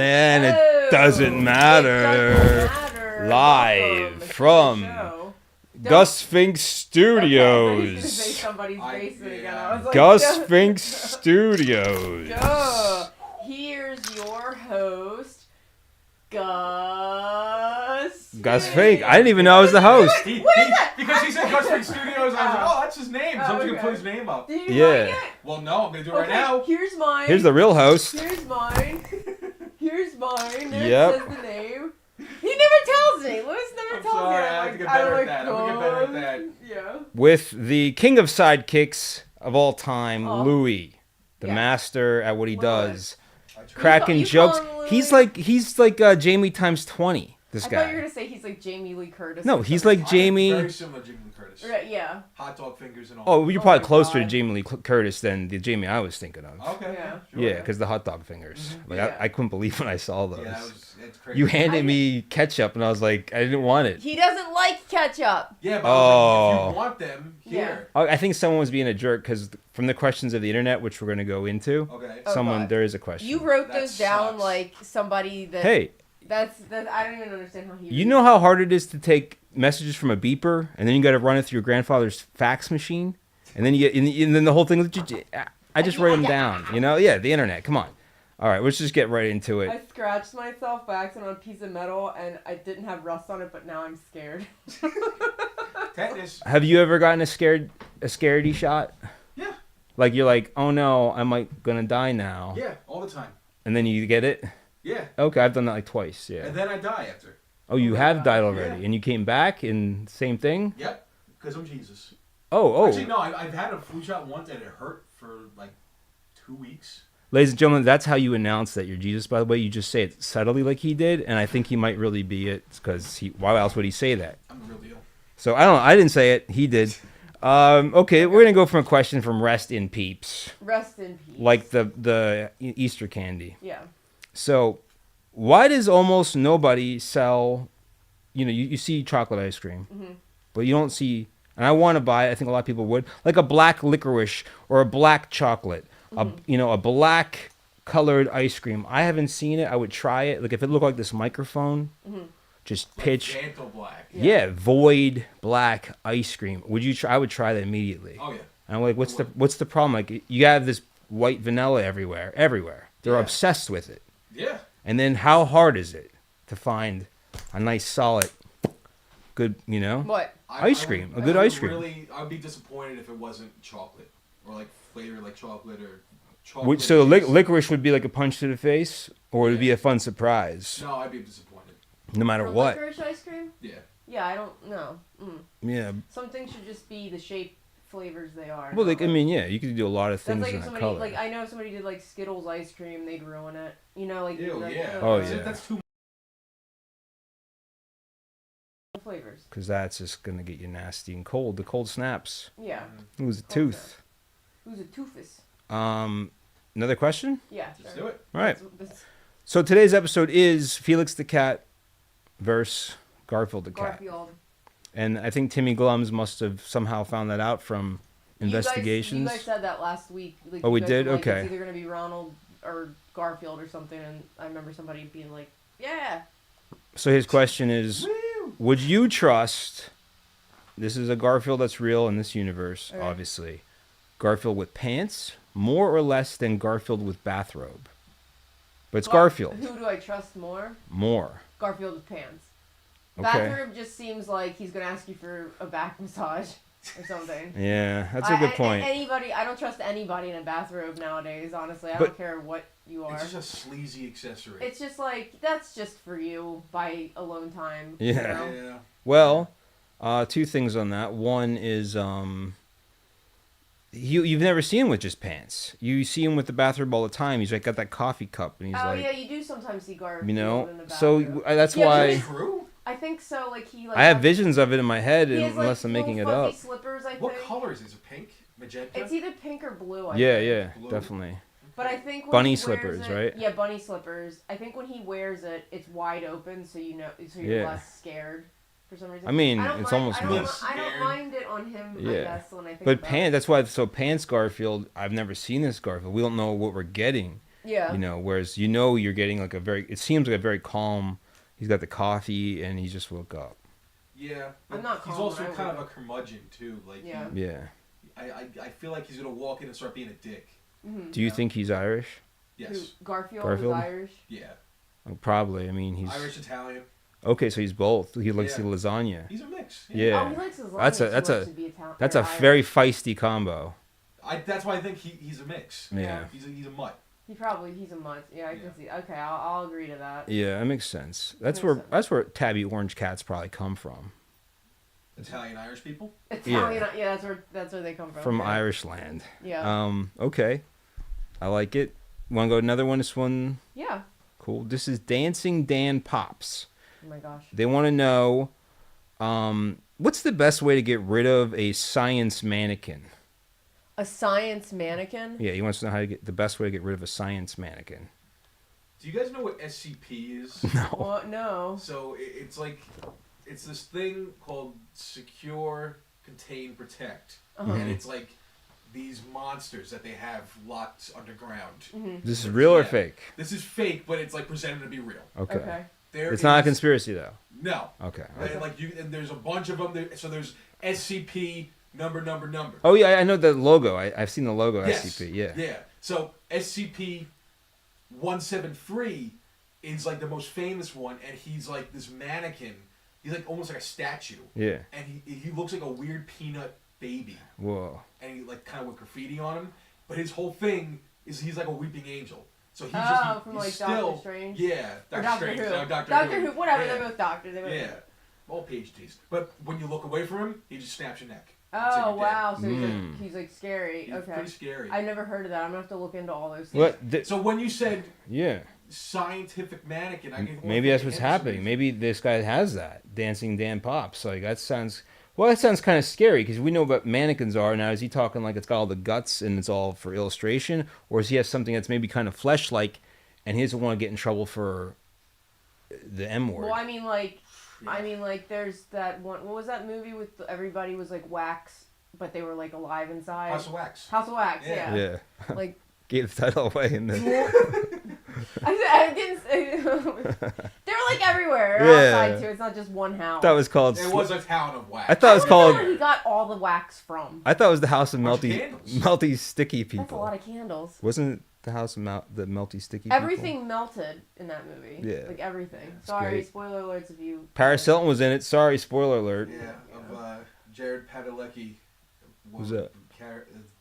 And it doesn't matter. Live from Gus Fink Studios. Say somebody's basement again. I was like, Gus Fink Studios. Here's your host, Gus. Gus Fink. I didn't even know I was the host. What is that? Because he said Gus Fink Studios, I was like, oh, that's his name. Somebody's gonna put his name up. Did you like it? Well, no, I'm gonna do it right now. Here's mine. Here's the real host. Here's mine. Here's mine. There Yep. it says the name. He never tells me. Lewis never tells Sorry, me. I have to get better at that. I'm gonna get better at that. Yeah. With the king of sidekicks of all time, Oh. Louis, the Yeah. master at what he Love does, I tried. cracking You jokes. call him He's like Jamie times 20. This I thought you were guy. gonna say he's like Jamie Lee Curtis. No, or he's something. like Jamie. Very similar to Jamie Lee Curtis. Right, yeah. Hot dog fingers and all. Oh, you're Oh probably my closer to God. Jamie Lee Curtis than the Jamie I was thinking of. Okay. Yeah. Sure. Yeah, because the hot dog fingers. Like Yeah. I couldn't believe when I saw those. Yeah, it's crazy. You handed me ketchup, and I was like, I didn't want it. He doesn't like ketchup. Yeah, but I was like, if Oh. you want them, here. I think someone was being a jerk because from the questions of the internet, which we're going to go into, Okay. Oh, someone God. there is a question. You wrote That those down sucks. like somebody that. Hey, That's I don't even understand how he. you know how hard it is to take messages from a beeper, and then you got to run it through your grandfather's fax machine, and then you get, and then the whole thing. I just write them down. You know, yeah, the internet. Come on. All right, let's just get right into I it. scratched myself by accident on a piece of metal, and I didn't have rust on it, but now I'm scared. Tetanus. Have you ever gotten a scaredy shot? Yeah. Like you're like, oh no, I'm gonna die now, Yeah, all the time. and then you get it. Yeah. Okay, I've done that like twice. Yeah. And then I die after. Oh, you have died already, Yeah. and you came back, and same thing. Yep. Because I'm Jesus. Oh. Actually, no, I've had a flu shot once and it hurt for like 2 weeks. Ladies and gentlemen, that's how you announce that you're Jesus. By the way, you just say it subtly like he did, and I think he might really be it because why else would he say that? I'm the real deal. So I don't know. I didn't say it. He did. Okay, we're gonna go from a question from Rest in Peeps, Rest in peace. like the Easter candy. Yeah. So, why does almost nobody sell? You know, you see chocolate ice cream, but you don't see. And I want to buy it. I think a lot of people would like a black licorice or a black chocolate. A black colored ice cream. I haven't seen it. I would try it. Like if it looked like this microphone, just pitch. Like Xantho Black. Yeah, void black ice cream. Would you try? I would try that immediately. Oh, yeah. And I'm like, what's the problem? Like you have this white vanilla everywhere. They're Yeah. obsessed with it. Yeah. And then how hard is it to find a nice solid, good, What? Ice cream, a good ice cream. I'd be disappointed if it wasn't chocolate or like flavor like chocolate or chocolate. So juice. licorice would be like a punch to the face, or would it be a fun surprise, No, I'd be disappointed. no matter For what. licorice ice cream? Yeah. Yeah, I don't know. Yeah. Some things should just be the shape, flavors they are. Well, not I mean, yeah, you could do a lot of that's things like in if that somebody, color. like I know if somebody did like Skittles ice cream, they'd ruin it. You know, like Ew, like, yeah. Oh, That's- yeah. That's too flavors. Because that's just gonna get you nasty and cold. The cold snaps. Yeah. Lose a Cold tooth. Who's a toofus? Another question. Yeah. Let's sure. do it. All right. That's So today's episode is Felix the cat versus Garfield the cat. Garfield. And I think Timmy Glums must have somehow found that out from investigations. You guys said that last week. Like, Oh, you we guys did? were like, Okay. It's either gonna be Ronald or Garfield or something, and I remember somebody being like, "Yeah." So his question is, would you trust, this is a Garfield that's real in this universe, Okay. obviously, Garfield with pants, more or less than Garfield with bathrobe? But it's Garfield. Who do I trust more? More. Garfield with pants. Okay. Bathroom just seems like he's gonna ask you for a back massage or something. Yeah, that's a good point. Anybody, I don't trust anybody in a bathrobe nowadays. Honestly, I But- don't care what you are. It's just a sleazy accessory. It's just like that's just for you by alone time. Yeah. You know? Yeah. Well, two things on that. One is you've never seen him with just pants. You see him with the bathrobe all the time. He's like got that coffee cup, and he's Oh like, yeah, you do sometimes see Garfield you know. in the So bathrobe. that's Yeah, but why he's- True. I think so. Like he like. I have visions of it in my head, He has, like, unless I'm making it little up. fuzzy Slippers, I What think. color is it? Is it pink? Magenta? It's either pink or blue. I Yeah, think. yeah, Blue. definitely. But I think when Bunny he wears slippers, it- right? Yeah, bunny slippers. I think when he wears it, it's wide open, so you know, so you're Yeah. less scared for some reason. I mean, don't it's mind, almost I don't, more. I don't mind it on him. I Yeah. guess when I think But about pants, it. that's why. So pants Garfield, I've never seen this Garfield. We don't know what we're getting. Yeah. Whereas you're getting like it seems like a very calm. He's got the coffee and he just woke up. Yeah, I'm not he's calm also when I kind of wake a curmudgeon too. Like, Yeah. Yeah. I feel like he's gonna walk in and start being a dick. Mm-hmm. Do you think he's Irish? Yes. Garfield is Irish. Yeah. Oh, probably. I mean, he's Irish Italian. okay. So he's both. He likes Yeah. the lasagna. He's a mix. Yeah. Oh, he likes lasagna. That's a very feisty combo. That's why I think he's a mix. Yeah. He's a mutt. He's a mutt. Yeah, I can see. Okay, I'll agree to that. Yeah, that makes sense. That's Makes where tabby orange cats probably come from. Italian Irish people. Italian. Yeah, that's where they come from. From Yeah. Irish land. Yeah. Okay. I like it. Want to go to another one? This one. Yeah. Cool. This is Dancing Dan Pops. Oh my gosh. They want to know, what's the best way to get rid of a science mannequin? A science mannequin? Yeah, he wants to know how to get the best way to get rid of a science mannequin. Do you guys know what SCP is? No. Well, no. So it's this thing called Secure, Contain, Protect, Uh-huh. and it's like these monsters that they have locked underground. Mm-hmm. This is real or Yeah. fake? This is fake, but it's like presented to be real. Okay. There It's not a is- conspiracy though. No. Okay. And there's a bunch of them. So there's SCP number. Oh yeah, I know the logo. I've seen the logo. Yes. SCP. Yeah. Yeah. So SCP 173 is like the most famous one, and he's like this mannequin. He's like almost like a statue. Yeah. And he looks like a weird peanut baby. Whoa. And he like kind of with graffiti on him, but his whole thing is he's like a weeping angel. So he's from he's like still, Doctor Strange. Yeah, Or Doctor Strange. Who. No, Doctor Who. Whatever. Yeah. They're both doctors. Yeah, all PhDs. But when you look away from him, he just snaps your neck. Oh wow! So Mm. he's like scary. He's Okay. pretty scary. I've never heard of that. I'm gonna have to look into all those things. What? So when you said Yeah. scientific mannequin, I can Maybe that's what's happening. Maybe this guy has that Dancing Dan Pops. Like that sounds. Well, that sounds kind of scary because we know what mannequins are. Now, is he talking like it's got all the guts and it's all for illustration, or does he have something that's maybe kind of flesh-like, and he doesn't want to get in trouble for the M word? Well, I mean, like, there's that one. What was that movie with everybody was like wax, but they were like alive inside? House of Wax. House of Wax. Yeah. Yeah. Like. Gave the title away in the. I didn't say. They're like everywhere. Yeah. Outside too. It's not just one house. That was called. It was a town of wax. I thought it was called. Where he got all the wax from. I thought it was the House of Bunch of Melty, candles. Melty Sticky People. That's a lot of candles. Wasn't the House of the Melty Sticky Everything People? melted in that movie. Yeah. Like everything. It's Sorry, great. spoiler alerts if you. Paris Hilton was in it. Sorry, spoiler alert. Yeah, of Jared Padalecki. Who's that?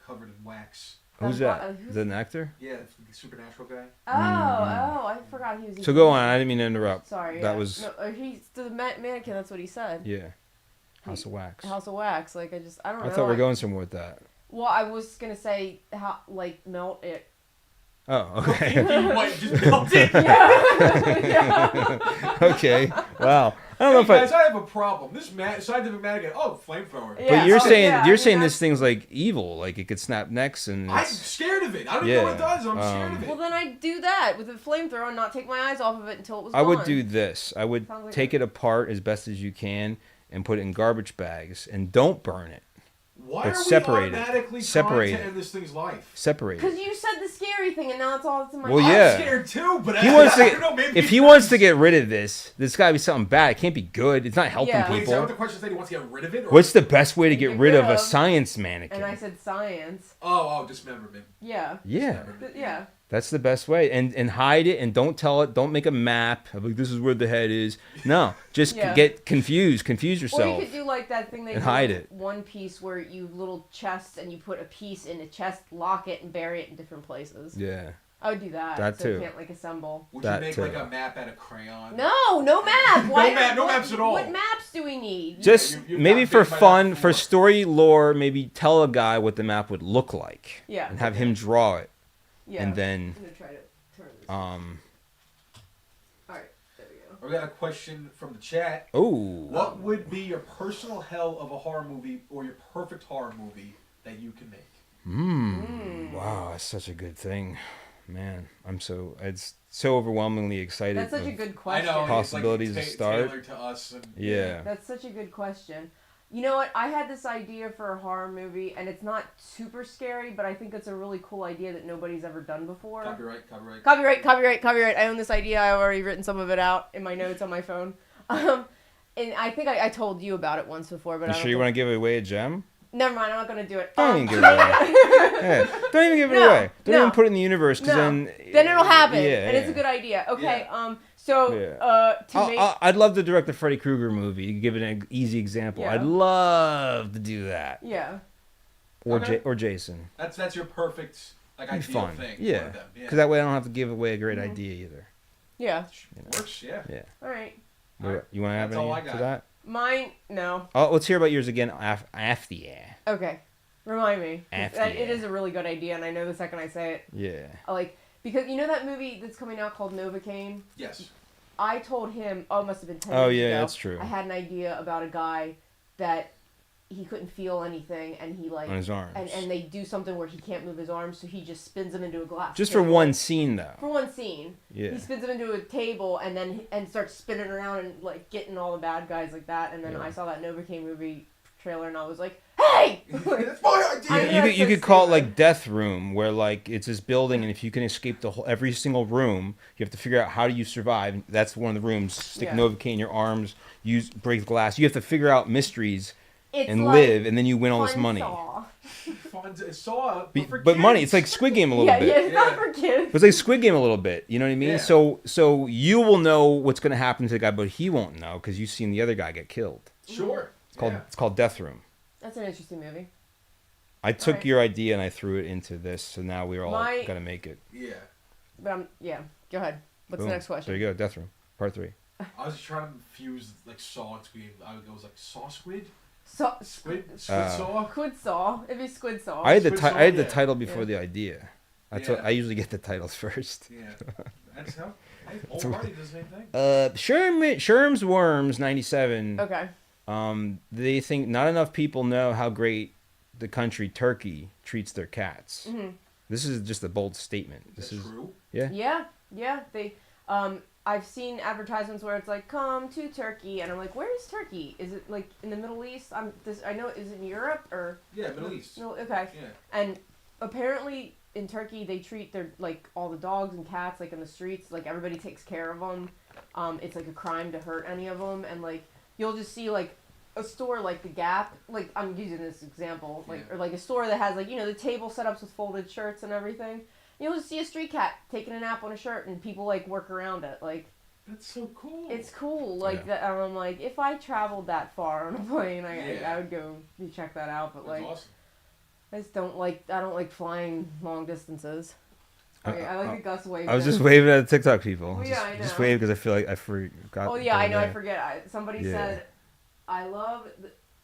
Covered in wax. Who's That's that? why- Is that an actor? Yeah, the supernatural guy. I forgot he was. So go on. I didn't mean to interrupt. Sorry. That yeah. was. No, he's the mannequin. That's what he said. Yeah. House of Wax. House of Wax. Like I don't know. I thought we were going somewhere with that. Well, I was gonna say how melt it. Oh, okay. You might just melt it. Yeah. Okay. Wow. I don't know if Guys, I have a problem. This scientific mannequin. Oh, flamethrower. But Yeah. you're Oh, saying yeah, I you're mean, saying this that's- thing's like evil, like it could snap necks and. I'm It's, scared of it. I don't even know what it Yeah, does. I'm scared of it. Well, then I'd do that with a flamethrower and not take my eyes off of it until it was I would gone. do this. I would Sounds like take it apart as best as you can and put it in garbage bags and don't burn it. Why but are separate we it. automatically Separate trying to it. end this thing's life? Separate Because it. you said the scary thing, and now it's all that's in my Well, mind. yeah. I'm scared too, but He wants to I don't know, get, maybe if he wants to get rid of this, there's got to be something bad. It can't be good. It's not helping Yeah. Wait, is that what people. the question said? He wants to get rid of it? Or... What's the best way to get rid of a of- science mannequin? And I said science. Oh, dismemberment. Yeah. Yeah. Yeah. That's the best way. And hide it and don't tell it. Don't make a map of like, this is where the head is. No. Just Yeah. get confused. Confuse Or yourself. you could do like that thing they And do hide with it. One Piece where you little chests and you put a piece in a chest, lock it, and bury it in different places. Yeah. I would do that. That so too. You can't like assemble. Would That you make too. like a map out of crayon? No map. Why No maps at all. What maps do we need? Just you've maybe got for bit by that fun, for before. story lore, maybe tell a guy what the map would look like. Yeah. And have him draw it. Yeah. And then I'm gonna try to turn this. um All right. There we go. We got a question from the chat. oh What would be your personal hell of a horror movie or your perfect horror movie that you can make? wow, that's such a good thing. Man, it's so overwhelmingly excited. That's such a of- good question. I know. Possibilities it's to start. tailored to us. And, Yeah. That's such a good question. You know what? I had this idea for a horror movie, and it's not super scary, but I think it's a really cool idea that nobody's ever done before. Copyright. Copyright. I own this idea. I've already written some of it out in my notes on my phone. And I think I told you about it once before, but You sure you want to give away a gem? Never mind, I'm not going to do it. Don't even give it away. Yeah, don't even give it away. Don't even put it in the universe, because then it'll happen, Yeah, and it's a good idea. Okay, I'd love to direct the Freddy Krueger movie. You give it an easy example. Yeah. I'd love to do that. Yeah. Or Jason. That's your perfect ideal Fun. thing. Yeah. Because that way I don't have to give away a great idea either. Yeah. Works. Yeah. Yeah. All right. You want to have any to that? Mine, no. Oh, let's hear about yours again after. Okay. Remind me. After. It is a really good idea, and I know the second I say it. Yeah. Because you know that movie that's coming out called Novocaine? Yes. I told him, it must have been 10 Oh, years ago. yeah, that's true. I had an idea about a guy that he couldn't feel anything, and he on his arms. And they do something where he can't move his arms, so he just spins them into a glass. Just table. for one scene, though. For one scene. Yeah. He spins them into a table and starts spinning around and getting all the bad guys like that. And then I saw that Novocaine movie trailer, and I was like, "Hey, that's my idea." You could call it Death Room, where it's this building, and if you can escape every single room, you have to figure out how do you survive. That's one of the rooms. Stick Novocaine in your arms, break glass. You have to figure out mysteries. Live, and then you win all this money. But money, it's like Squid Game a little bit. Yeah, it's not for kids. But it's like Squid Game a little bit. You know what I mean? Yeah. So you will know what's going to happen to the guy, but he won't know because you've seen the other guy get killed. Sure. It's called Death Room. That's an interesting movie. I took your idea and I threw it into this, so now we're all gonna make it. Yeah. But go ahead. What's the next question? There you go, Death Room, Part 3. I was just trying to fuse Saw and Squid. I would go Saw Squid. Squid Saw. Squid Saw. It'd be Squid Saw. I had the title before the idea. I usually get the titles first. Yeah. That's how. Old Marty does the same thing. Sherm's Worms 97. Okay. They think not enough people know how great the country Turkey treats their cats. Mm-hmm. This is just a bold statement. This is true. Yeah. Yeah. They I've seen advertisements where it's come to Turkey, and I'm like, where is Turkey? Is it in the Middle East? I know, is it in Europe or? Yeah, Middle East. No, okay. Yeah. And apparently in Turkey they treat their all the dogs and cats in the streets, everybody takes care of them. It's a crime to hurt any of them, and you'll just see a store like the Gap, I'm using this example, or a store that has the table setups with folded shirts and everything. You'll just see a street cat taking a nap on a shirt, and people work around it. That's so cool. It's cool. That. I'm if I traveled that far on a plane, I would go check that out. But That's awesome. I just don't I don't like flying long distances. Okay, I like the Gus wave. I was just waving at the TikTok people. Well, yeah, I know. Just wave because I feel I forgot. Oh yeah, I know. I forget. Somebody said, "I love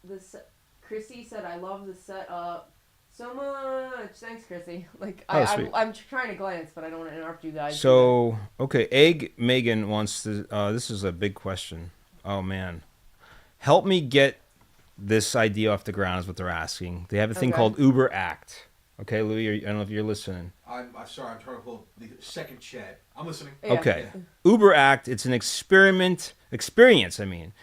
the Chrissy said, "I love the setup so much." Thanks, Chrissy. I'm trying to glance, but I don't want to interrupt you guys. So okay, Egg Megan wants to. This is a big question. Oh man, help me get this idea off the ground is what they're asking. They have a thing called Uber Act. Okay, Louis, I don't know if you're listening. I'm sorry. I'm trying to pull the second chat. I'm listening. Yeah. Okay, Uber Act. It's an experience. I mean.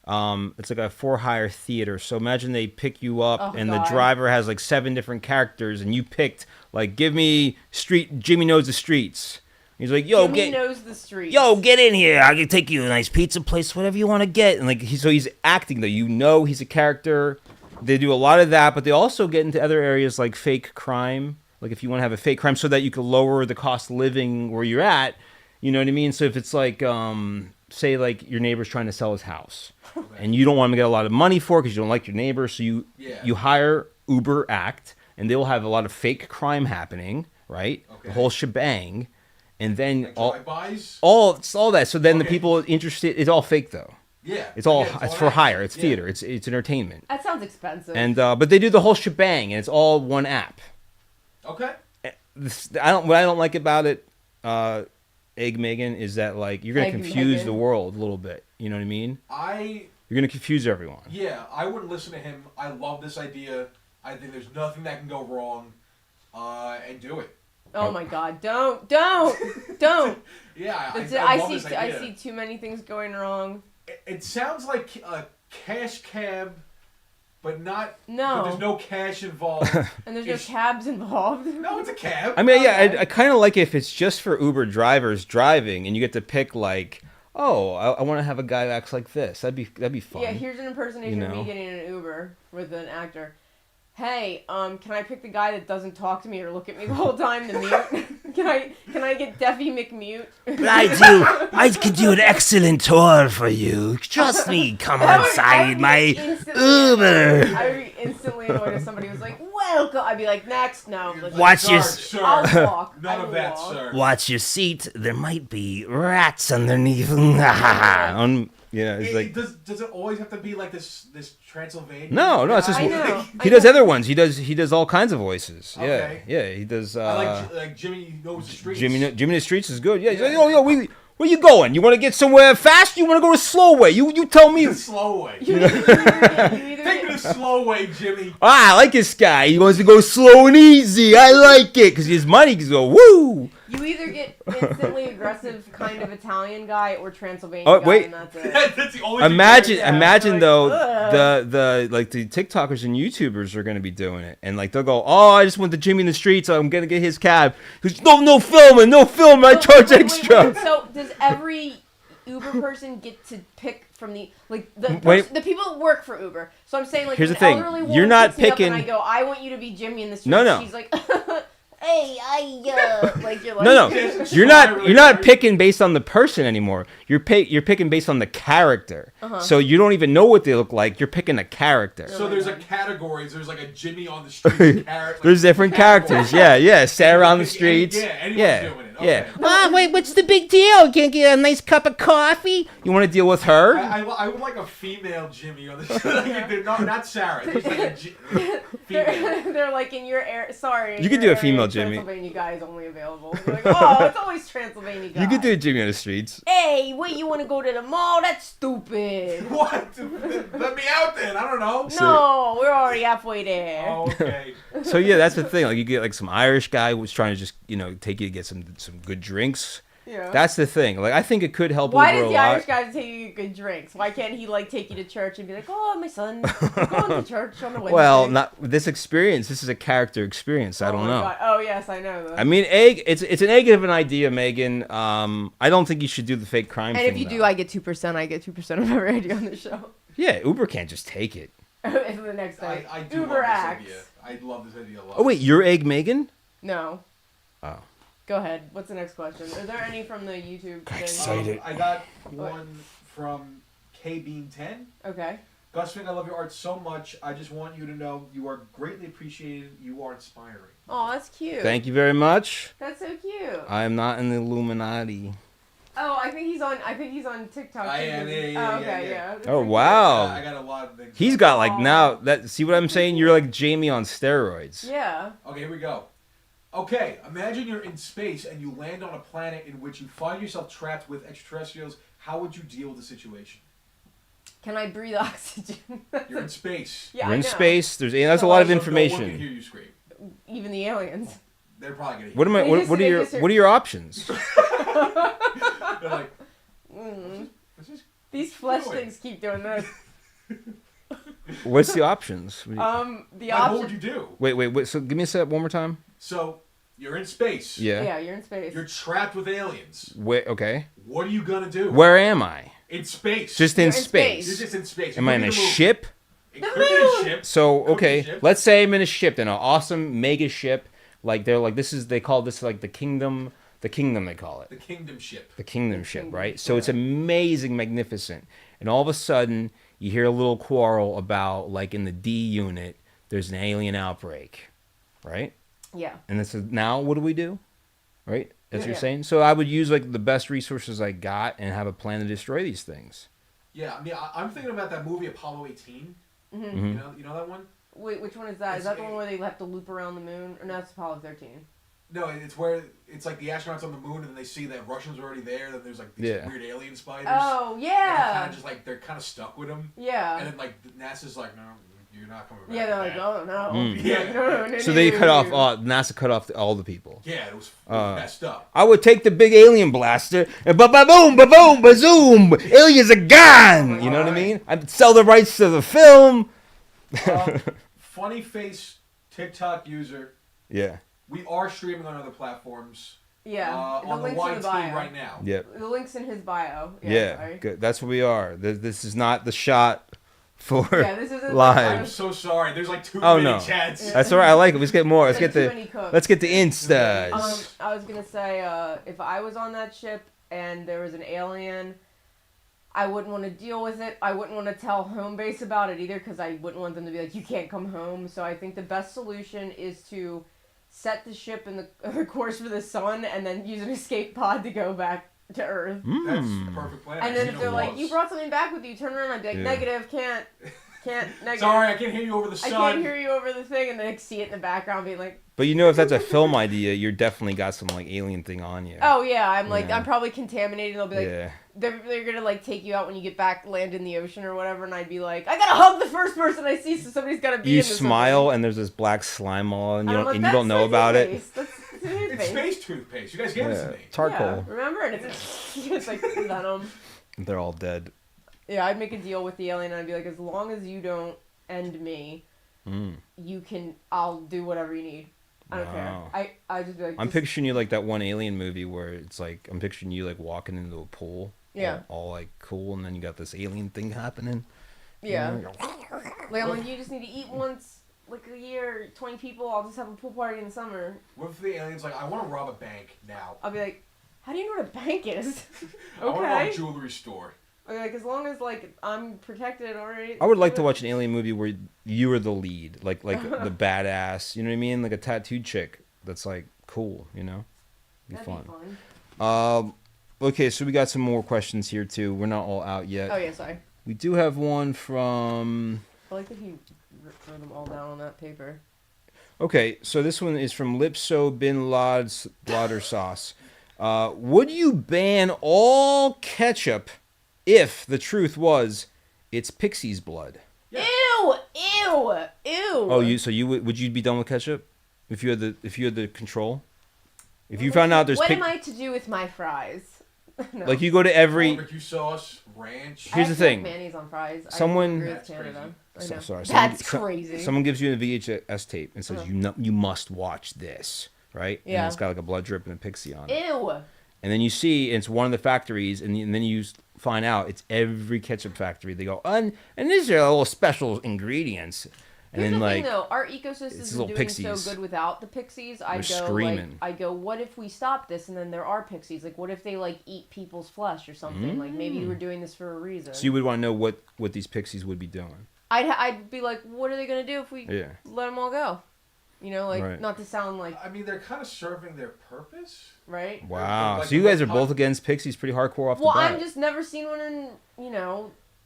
It's a for-hire theater. So imagine they pick you up and the driver has 7 different characters and you picked give me Jimmy knows the streets. He's like, yo, Jimmy knows the streets. Yo, get in here. I can take you to a nice pizza place, whatever you want to get. And so he's acting though. He's a character. They do a lot of that, but they also get into other areas like fake crime. If you want to have a fake crime so that you can lower the cost of living where you're at, you know what I mean? So if it's say your neighbor's trying to sell his house and you don't want him to get a lot of money for it because you don't like your neighbor, so you hire Uber Act and they'll have a lot of fake crime happening, right? The whole shebang, and then all that. So then the people interested, it's all fake though. Yeah, it's for hire. It's theater. It's entertainment. That sounds expensive. And but they do the whole shebang, and it's all one app. Okay. What I don't like about it, Egg Megan, is that you're gonna confuse the world a little bit. You know what I mean? You're gonna confuse everyone. Yeah, I wouldn't listen to him. I love this idea. I think there's nothing that can go wrong. And do it. Oh my God! Don't! Yeah, I see too many things going wrong. It sounds like a cash cab but not. No. But there's no cash involved. And there's no cabs involved. No, it's a cab. I mean, yeah, Okay. I kind of like if it's just for Uber drivers driving, and you get to pick like, oh, I want to have a guy that acts like this. That'd be fun. Yeah, here's an impersonation You of know? me getting in an Uber with an actor. Hey, can I pick the guy that doesn't talk to me or look at me the whole time, the mute? Can I get Deafy McMute? I could do an excellent tour for you. Trust me, come I would inside be my instantly Uber. annoyed. I would be instantly annoyed if somebody was like, welcome. I'd be like, next, no. Like, Watch sir, your- sir. I'll walk. None I of will that, walk. sir. Watch your seat. There might be rats underneath. It's like Does it always have to be like this Transylvania? no, it's just I know. he does other ones. He does all kinds of voices. Okay. Yeah, he does. I like Jimmy Knows the Streets. Jimmy in the Streets is good. Yeah, he's like, where you going? You want to get somewhere fast? You want to go the slow way? You tell me. The slow way. You either Take get, me the slow way, Jimmy. I like this guy. He wants to go slow and easy. I like it because his money can go woo. you either get instantly aggressive kind of Italian guy or Transylvania Oh, guy, wait. and that's it. That's the only thing Imagine, that- imagine like, though, ugh. the TikTokers and YouTubers are going to be doing it, and like they'll go, oh, I just went to Jimmy in the Streets, so I'm gonna get his cab. He's no filming, I charge extra. Wait. So does every Uber person get to pick from the Wait. the people that work for Uber? So I'm saying like Here's an the thing. elderly woman You're not picks me up picking- and I go, I want you to be Jimmy in the Streets. No. She's like, hey, like you're like No, Yes, you're really not hard. picking based on the person anymore. You're picking based on the character. So you don't even know what they look like. You're picking a character. So there's a categories. There's like a Jimmy on the street character. There's different characters. Yeah. Sarah on the streets. Yeah, anyone's Yeah. doing it. Yeah. Okay. Wait, what's the big deal? Can't get a nice cup of coffee? You want to deal with her? I would like a female Jimmy on the street. Like, they're not Sarah. Just like a female. they're like in your area. Sorry, You could do a female Jimmy. Transylvania guy is only available. They're like, oh, it's always Transylvania guy. You could do a Jimmy on the Streets. Hey, wait, you want to go to the mall? That's stupid. What? Let me out then. I don't know. No, we're already halfway there. Oh, okay. So yeah, that's the thing. Like you get like some Irish guy who's trying to just take you to get some good drinks. Yeah. That's the thing. Like I think it could help Why Uber does a the lot. Irish guy take you good drinks? Why can't he like take you to church and be like, oh, my son, we're going to church on the Wednesday? Well, not this experience. This is a character experience. I Oh don't my know. God. Oh yes, I know. That. I mean, it's an egg of an idea, Megan. I don't think you should do the fake crime and thing. if you though. do, I get 2%. I get 2% of every idea on the show. Yeah, Uber can't just take it. For the next day. I do Uber love acts. this idea. I love this idea a lot. Oh wait, your egg, Megan? No. Oh. Go ahead. What's the next question? Are there any from the YouTube thing? Excited. I got one from KBean10. Okay. Gus Fink, I love your art so much. I just want you to know you are greatly appreciated. You are inspiring. Oh, that's cute. Thank you very much. That's so cute. I am not in the Illuminati. Oh, I think he's on TikTok. I too. am, Oh, okay, yeah. Oh wow. I got a lot of things. He's got like Aw. now that see what I'm saying? You're like Jamie on steroids. Yeah. Okay, here we go. Okay, imagine you're in space and you land on a planet in which you find yourself trapped with extraterrestrials. How would you deal with the situation? Can I breathe oxygen? You're in space. Yeah, We're I in know. space. There's a So, lot of like, So no one can information. hear you scream. Even the aliens. They're probably gonna hear What am I? They What, just- what are they your just hear- What are your options? you. They're like, Mm. this is These flesh doing? things keep doing this. What's the options? What do you- The like, what would option. you do? Wait. So give me a set one more time. So you're in space. Yeah. Yeah, you're in space. You're trapped with aliens. Wait. Okay. What are you gonna do? Where am I? In space. Just in You're in space. You're space. just in space. Am I in Look a at the movie. ship? It could be a ship. So Could be a okay, ship. let's say I'm in a ship, then an awesome mega ship. Like they're like they call this like the kingdom they call it. The kingdom ship. The kingdom ship, kingdom, right? So it's yeah. amazing, magnificent. And all of a sudden, you hear a little quarrel about like in the D unit, there's an alien outbreak, right? Yeah. And this is now what do we do? Right? That's what you're Yeah. saying? So I would use like the best resources I got and have a plan to destroy these things. Yeah, I mean, I'm thinking about that movie Apollo 18. Mhm. You know that one? Wait, which one is that? Is It's that the a- one where they have to loop around the moon? Or no, that's Apollo 13. No, it's where it's like the astronauts on the moon, and then they see that Russians are already there. Then there's like these Yeah. weird alien spiders. Oh, And yeah. kind of just like they're kind of stuck with them. Yeah. And then like NASA's like, no, you're not coming back. Yeah, they're with like, that." oh, no. Mm. Yeah. No, So they no, cut off no. NASA cut off all the people. Yeah, it was messed up. I would take the big alien blaster and ba-ba-boom, ba-boom, ba-zoom. Aliens are gone. You know what I mean? I'd sell the rights to the film. Funny face TikTok user. Yeah. We are streaming on other platforms. Yeah. On the link's in YT the bio. right now. Yep. The link's in his bio. Yeah. Sorry. Good. That's what we are. This is not the shot for Yeah, this isn't live. I'm so sorry. There's like 2 Oh, minute no. chats. That's all right. I like it. Let's get more. Let's get the Instas. I was gonna say, if I was on that ship and there was an alien, I wouldn't want to deal with it. I wouldn't want to tell home base about it either, because I wouldn't want them to be like, you can't come home. So I think the best solution is to set the ship in the course for the sun and then use an escape pod to go back to Earth. That's a perfect plan. And then if they're like, you brought something back with you, turn around, I'd be like, negative, can't, negative. Sorry, I can't hear you over the sun. I can't hear you over the thing, and then I see it in the background being like... But you know, if that's a film idea, you're definitely got some like alien thing on you. Oh yeah, I'm like, Yeah. I'm probably contaminated. They'll be like, Yeah. they're gonna like take you out when you get back, land in the ocean or whatever, and I'd be like, I gotta hug the first person I see, so somebody's gotta be You in this smile and there's this black slime all, and you don't, like, and you don't know about it. That's It's space toothpaste. You guys gave us a name. Charcoal. Yeah, remember? And it's like venom. They're all dead. Yeah, I'd make a deal with the alien, and I'd be like, as long as you don't end me, you can. I'll do whatever you need. I don't Wow. care. I just be like. I'm picturing you like that one alien movie where it's like I'm picturing you like walking into a pool. Yeah. All like cool, and then you got this alien thing happening. Yeah. Like I'm like, you just need to eat once, like a year, 20 people. I'll just have a pool party in the summer. What if the alien's like, I want to rob a bank now? I'll be like, how do you know what a bank is? I want to rob Okay. a jewelry store. I'll be like, as long as like I'm protected already. I would like to watch an alien movie where you are the lead, like the badass. You know what I mean? Like a tattooed chick that's like cool. You know, That'd fun. be fun. Okay, so we got some more questions here too. We're not all out yet. Oh yeah, sorry. We do have one from. I like that he wrote them all down on that paper. Okay, so this one is from Lipso Bin Lauder Sauce. Would you ban all ketchup if the truth was it's pixie's blood? Yeah. Ew! Ew! Ew! Oh, would you be done with ketchup if you had the control? If you found out there's what am I to do with my fries? No. like you go to every Barbecue sauce, ranch. Here's the thing. Mayonnaise on fries. Someone- I agree with That's Canada. crazy. I know. sorry, That's crazy. Someone gives you a VHS tape and says you must watch this, right? And Yeah. it's got like a blood drip and a pixie on it. Ew! And then you see it's one of the factories, and then you find out it's every ketchup factory. They go, and these are little special ingredients. And Here's then the like, thing, though, our it's ecosystem's little doing pixies. so good without the pixies. They're screaming. I go, what if we stop this and then there are pixies? Like, what if they like eat people's flesh or something? Like, maybe we're doing this for a reason. so you would want to know what these pixies would be doing. I'd be like, what are they gonna do if we let them all go? You know, like Right. not to sound like I mean, they're kind of serving their purpose. right. Wow. Like So you the guys are little both against pixies pretty hardcore off Well, the bat. I'm just never seen one in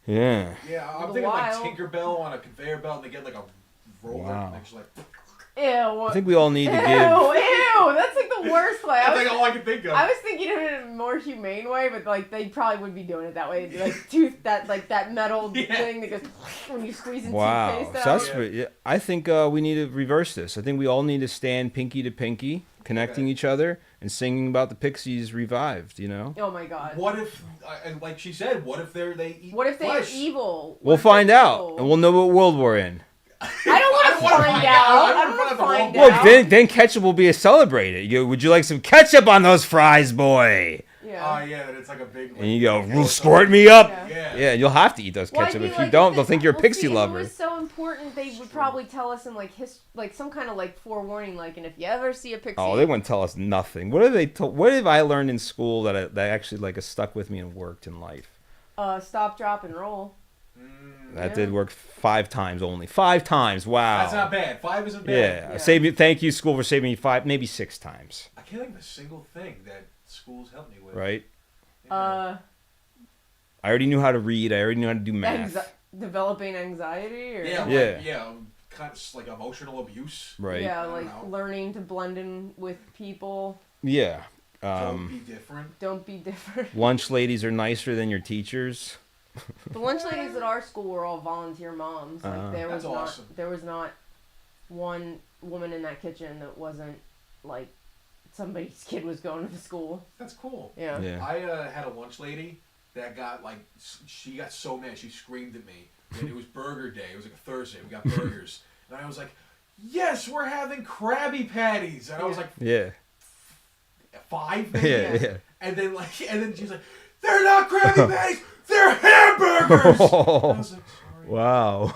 Yeah. Yeah, I'm The thinking wild. like Tinkerbell on a conveyor belt, and they get like a roller, Wow. and they're just like. ew. I think we all need to give. Ew, that's like the worst way. That's like all I can think of. I was thinking of it in a more humane way, but like they probably would be doing it that way. It'd be like that metal thing that goes when you squeeze in Wow. toothpaste So out. that's pretty, I think we need to reverse this. I think we all need to stand pinky to pinky, connecting each other and singing about the pixies revived. You know. Oh my god. What if, like she said, what if they eat What if they flesh? are evil? What We'll if they're find out, evil? and we'll know what world we're in. I don't want to find out. I don't want to find Well, out. then ketchup will be celebrated. You go, would you like some ketchup on those fries, boy? Yeah. Yeah, that it's like a big. And you go, squirt me up. Yeah. Yeah, you'll have to eat those Well, I'd ketchup. be If you like, don't, they'll think you're a well, pixie see, lover. If it was so important, they would probably tell us in like like some kind of like forewarning, like, and if you ever see a pixie. Oh, they wouldn't tell us nothing. What have they told? What have I learned in school that actually like has stuck with me and worked in life? Stop, drop, and roll. That did work 5 times only. 5 times. Wow. That's not bad. 5 isn't bad. Yeah. Save me. Thank you, school, for saving me 5, maybe 6 times. I can't think of a single thing that schools helped me with. Right. Yeah. I already knew how to read. I already knew how to do math. Developing anxiety, or Yeah, Yeah. like, yeah, kind of like emotional abuse. Right. yeah, I don't like know. learning to blend in with people. Yeah. Don't be different. Don't be different. Lunch ladies are nicer than your teachers. The lunch ladies at our school were all volunteer moms. Like there was That's not awesome. there was not one woman in that kitchen that wasn't like somebody's kid was going to the school. That's cool. Yeah. Yeah. I had a lunch lady that got like she got so mad she screamed at me. And it was Burger Day. It was like a Thursday. We got burgers, and I was like, "Yes, we're having Krabby Patties," and I was like, Yeah. 5 maybe? Yeah. And then she's like, "They're not Krabby Patties, they're hamburgers." And I was like, "Sorry." Wow.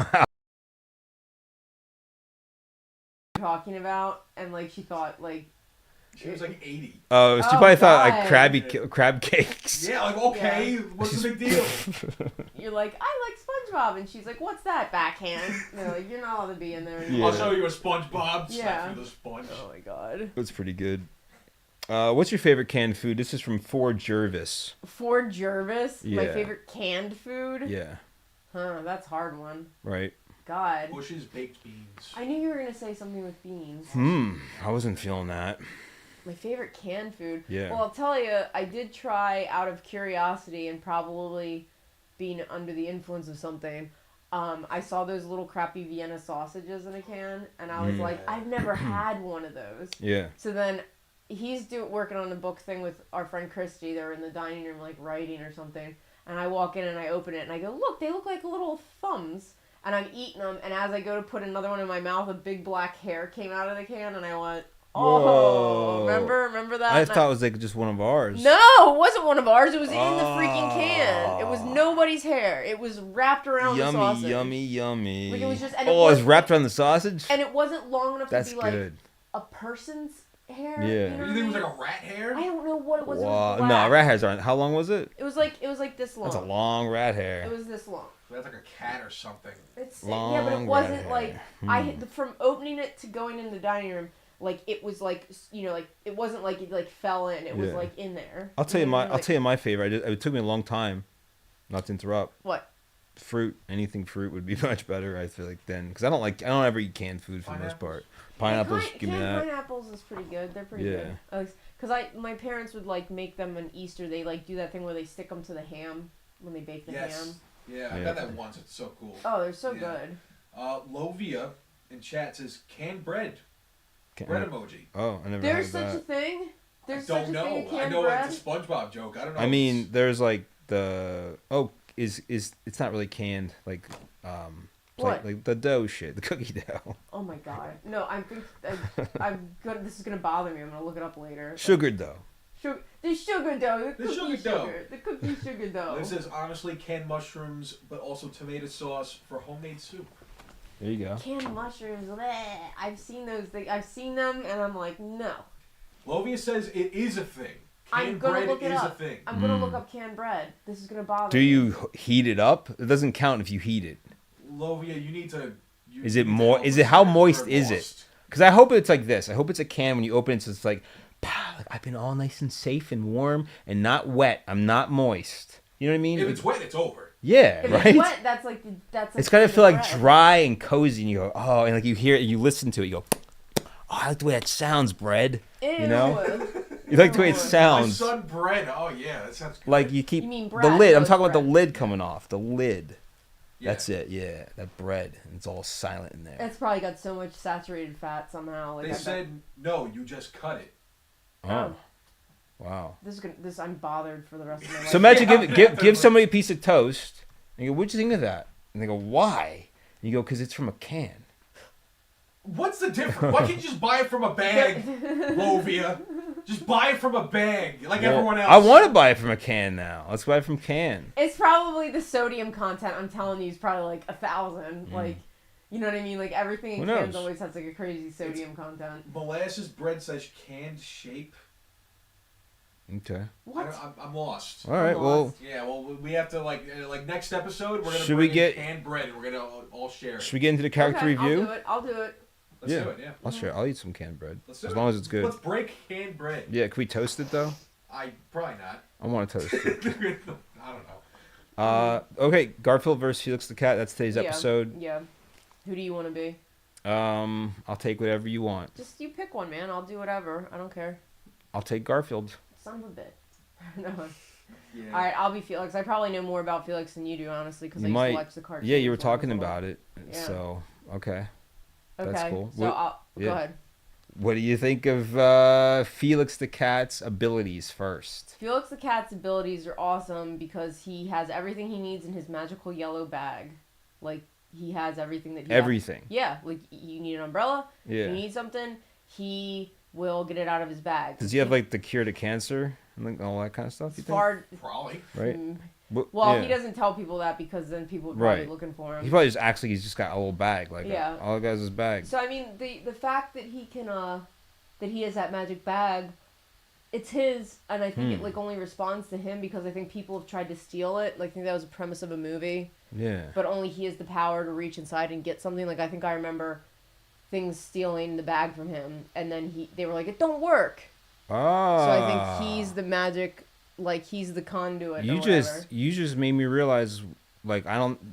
Talking about, and like she thought like She was like 80. Oh, she Oh, probably thought God. like crab cakes. Yeah, like okay, what's the big deal? you're like, I like SpongeBob, and she's like, what's that, backhand? And they're like, you're not allowed to be in there anymore. Yeah. I'll show you a SpongeBob. Yeah. Slap through the sponge. Oh my god. That's pretty good. What's your favorite canned food? This is from Ford Jervis. Ford Jervis, my Yeah. favorite canned food. Yeah. Huh, that's a hard one. Right. God. Bush's baked beans. I knew you were gonna say something with beans. I wasn't feeling that. My favorite canned food. Yeah. Well, I'll tell you, I did try out of curiosity and probably being under the influence of something. I saw those little crappy Vienna sausages in a can, and I was like, I've never had one of those. Yeah. So then he's working on a book thing with our friend Christy. They're in the dining room, like writing or something. And I walk in and I open it and I go, look, they look like little thumbs. And I'm eating them. And as I go to put another one in my mouth, a big black hair came out of the can, and I went, oh, Whoa. remember that? I thought it was like just one of ours. No, it wasn't one of ours. It was in the freaking can. It was nobody's hair. It was wrapped around the sausage. Yummy. Like, it was just, and it was wrapped around the sausage? And it wasn't long enough That's to be like good. a person's hair. Yeah. You know You what think I it mean? was like a rat hair? I don't know what it was. It Wow. was No, black. rat hairs aren't. How long was it? It was like this long. That's a long rat hair. It was this long. That's like a cat or something. It's Long yeah, but it wasn't rat like hair. from opening it to going in the dining room. Like it was like like it wasn't like it like fell in. It was Yeah. like in there. I'll tell you know what I mean? I'll tell you my favorite. It took me a long time, not to interrupt. What? Fruit, anything fruit would be much better. I feel like then, because I don't ever eat canned food for the most part. Pineapples, give me Canned that. pineapples is pretty good. They're pretty Yeah. good. Because my parents would like make them on Easter. They like do that thing where they stick them to the ham when they bake the ham. Yeah, I Yeah. got that once. It's so cool. Oh, they're so Yeah. good. Lovia in chat says canned bread. Can- Bread emoji. Oh, I never There's had such that. a thing. There's I such don't a thing know. as I canned know bread. it's a SpongeBob joke. I don't know. I mean, there's like the is it's not really canned like What? like the dough shit, the cookie dough. Oh my god. No, I think I'm gonna. This is gonna bother me. I'm gonna look it up later. Sugar dough. The sugar dough. The The cookie sugar dough. sugar. The cookie sugar dough. This says honestly canned mushrooms, but also tomato sauce for homemade soup. There you go. Canned mushrooms. Bleh. I've seen those. I've seen them, and I'm like, no. Lovia says it is a thing. I'm Canned gonna bread look it is up. a thing. I'm gonna look up canned bread. This is gonna bother Do me. you heat it up? It doesn't count if you heat it. Lovia, you need to. Is it more? Is it how moist is it? Because I hope it's like this. I hope it's a can when you open it, so it's like, pow, like I've been all nice and safe and warm and not wet. I'm not moist. You know what I mean? If it's wet, it's over. Yeah, If right. it's wet, that's like that's. It's gotta canned feel like bread. dry and cozy, and you go, oh, and like you hear it, you listen to it, you go, oh, I like the way that sounds, bread. You know? You like the way it My sounds. son bread. Oh yeah, that sounds good. Like you keep You mean the bread, lid. I'm toast talking about the bread. lid coming off. The lid. Yeah. That's it. Yeah, that bread. It's all silent in there. It's probably got so much saturated fat somehow. Like They I bet- said no. You just cut it. Oh, wow. This I'm bothered for the rest of my life. So imagine Yeah. give somebody a piece of toast, and you go, "What'd you think of that?" And they go, "Why?" And you go, "Cause it's from a can." What's the difference? Why can't you just buy it from a bag, Lovia? Just buy it from a bag, like Well, everyone else. I want to buy it from a can now. Let's buy it from can. It's probably the sodium content. I'm telling you, is probably like 1,000. Like, you know what I mean? Like everything in Who cans knows? always has like a crazy sodium content. Molasses bread says canned shape. Okay. What? I'm lost. All right. Well, Yeah, well, we have to like next episode. We're gonna Should bring we get- in canned bread and we're gonna all share it. should we get into the character Okay, review? I'll do it. Let's Yeah. do it. Yeah. I'll share. I'll eat some canned bread Let's do as it. long as it's good. Let's break canned bread. Yeah. Can we toast it though? I probably not. I want to toast it. I don't know. Okay. Garfield versus Felix the Cat. That's today's episode. Yeah. Who do you want to be? I'll take whatever you want. Just you pick one, man. I'll do whatever. I don't care. I'll take Garfield. Son of a bitch. No. Yeah. All right, I'll be Felix. I probably know more about Felix than you do, honestly, because I You used to might. watch the cartoon. Yeah, you were talking about it. Yeah. So okay. Okay. That's cool. So I'll yeah. go ahead. What do you think of Felix the cat's abilities first? Felix the cat's abilities are awesome because he has everything he needs in his magical yellow bag. Like, he has everything that he Everything. Yeah, like, you need an umbrella, Yeah. you need something, he will get it out of his bag. Does he have like the cure to cancer and like, all that kind of stuff? You think? Probably. Right. Well, yeah. he doesn't tell people that because then people would probably Right. be looking for him. He probably just acts like he's just got a little bag. Like, Yeah. all he got is his bag. So I mean, the fact that he can that he has that magic bag, it's his, and I think it like only responds to him because I think people have tried to steal it. Like, I think that was a premise of a movie. Yeah. But only he has the power to reach inside and get something. Like, I think I remember things stealing the bag from him, and then they were like, it don't work. Oh. So I think he's the magic, like, he's the conduit. You or whatever. just made me realize, like,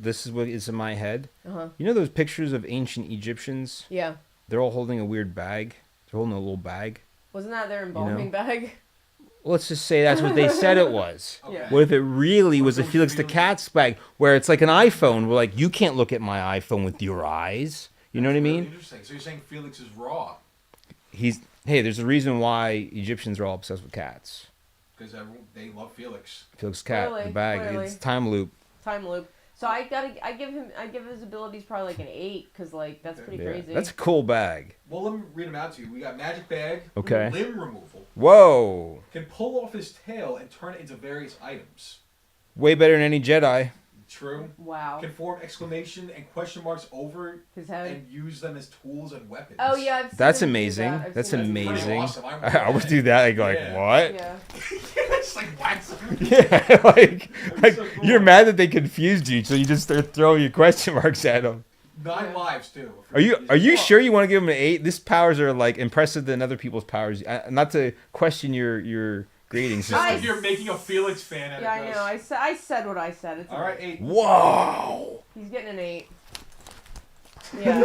this is what is in my head. You know those pictures of ancient Egyptians? Yeah. They're all holding a weird bag. They're holding a little bag. Wasn't that their embalming bag? Let's just say that's what they said it was. Okay. What if it really was a Felix the Cat's bag, where it's like an iPhone? We're like, you can't look at my iPhone with your eyes. You know what I Really mean? interesting. So you're saying Felix is raw Hey, there's a reason why Egyptians are all obsessed with cats. because they love Felix. Felix cat, Clearly, the bag, clearly. it's time loop. Time loop. So I give his abilities probably like an 8 because like that's pretty Yeah, crazy. that's a cool bag. Well, let me read them out to you. We got magic bag. Okay. Limb removal. Whoa, Can pull off his tail and turn it into various items. way better than any Jedi. True. Wow. Can form exclamation and question marks over His head. and use them as tools and weapons. Oh yeah, I've seen That's him do amazing. that. I've That's seen him do pretty amazing. awesome. I would do that. I'd go like, Yeah. what? Yeah. It's like wax. Yeah, like so cool. you're mad that they confused you, so you just start throwing your question marks at them. 9 lives too. Are you sure you want to give them an 8? These powers are like impressive than other people's powers. Not to question your grading Just system. like you're making a Felix fan out of Yeah, I this. know. I said what I said. It's All right, 8. Whoa! He's getting an 8. Yeah.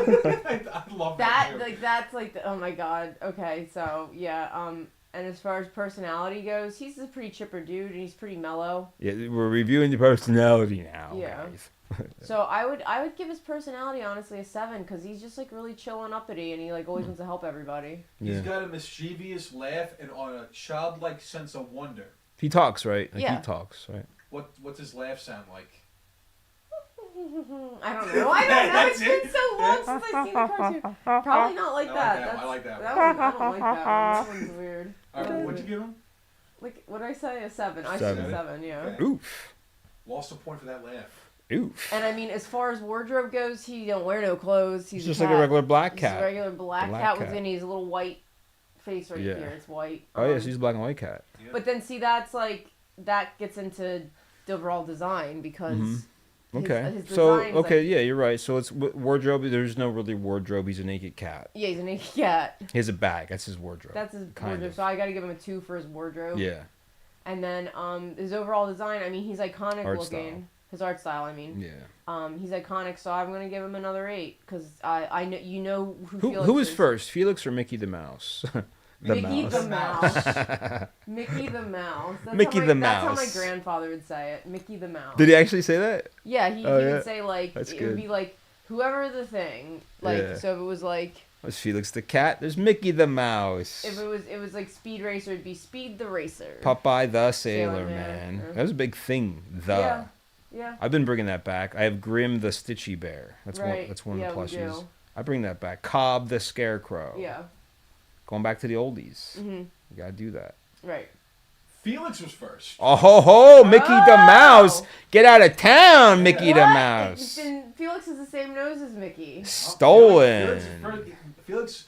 I love That too. like that's like oh my god. Okay, so yeah. And as far as personality goes, he's a pretty chipper dude, and he's pretty mellow. Yeah, we're reviewing the personality now, Yeah. guys. So I would give his personality honestly a 7 because he's just like really chill and uppity, and he like always wants to help everybody. He's Yeah. got a mischievous laugh and on a childlike sense of wonder. He talks, right? Like, Yeah. he talks, right? What's his laugh sound like? I don't know. I don't know. That's It's been it? so long since I've seen the cartoon. Probably not like that. I like that one. That one, I don't like that one. That one's weird. All right, what'd you give him? Like, what did I say? A 7. I said a 7. 7, yeah. Okay. Oof. Lost a point for that laugh. Oof. And I mean, as far as wardrobe goes, he don't wear no clothes. He's He's just a like a cat. regular black He's cat. a regular black cat with his little white face right Yeah. here. It's white. Oh, yes, he's a black and white cat. But then, see, that's like, that gets into the overall design because... Mhm. his- Okay. his So, design's, okay, like- yeah, you're right. So it's wardrobe. There's no really wardrobe. He's a naked cat. Yeah, he's a naked cat. He has a bag. That's his wardrobe. That's his Kind wardrobe. of. So I gotta give him a 2 for his wardrobe. Yeah. And then his overall design, I mean, he's iconic Art looking. style. His art style, I mean. Yeah. He's iconic, so I'm gonna give him another 8 because I know you know who. Felix Who was is. first, Felix or Mickey the Mouse? Mickey the Mouse. Mickey the Mouse. That's Mickey how the That's how my Mouse. grandfather would say it. Mickey the Mouse. Did he actually say that? Yeah, he Oh, yeah? would say like That's it would good. be like whoever the thing. Like Yeah. so if it was like Was Felix the cat? There's Mickey the Mouse. if it was like Speed Racer, it'd be Speed the Racer. Popeye the Sailor Sailor Man. Man. That was a big thing. The. Yeah. Yeah. I've been bringing that back. I have Grim the Stitchy Bear. That's one. Right. That's one Yeah, of the we plushies. do. I bring that back. Cobb the Scarecrow. Yeah. Going back to the oldies. Mhm. You gotta do that. Right. Felix was first. Oh ho ho! Mickey the Oh! Mouse, get out of town, Mickey the What? Mouse. Then Felix has the same nose as Mickey. Stolen. Felix,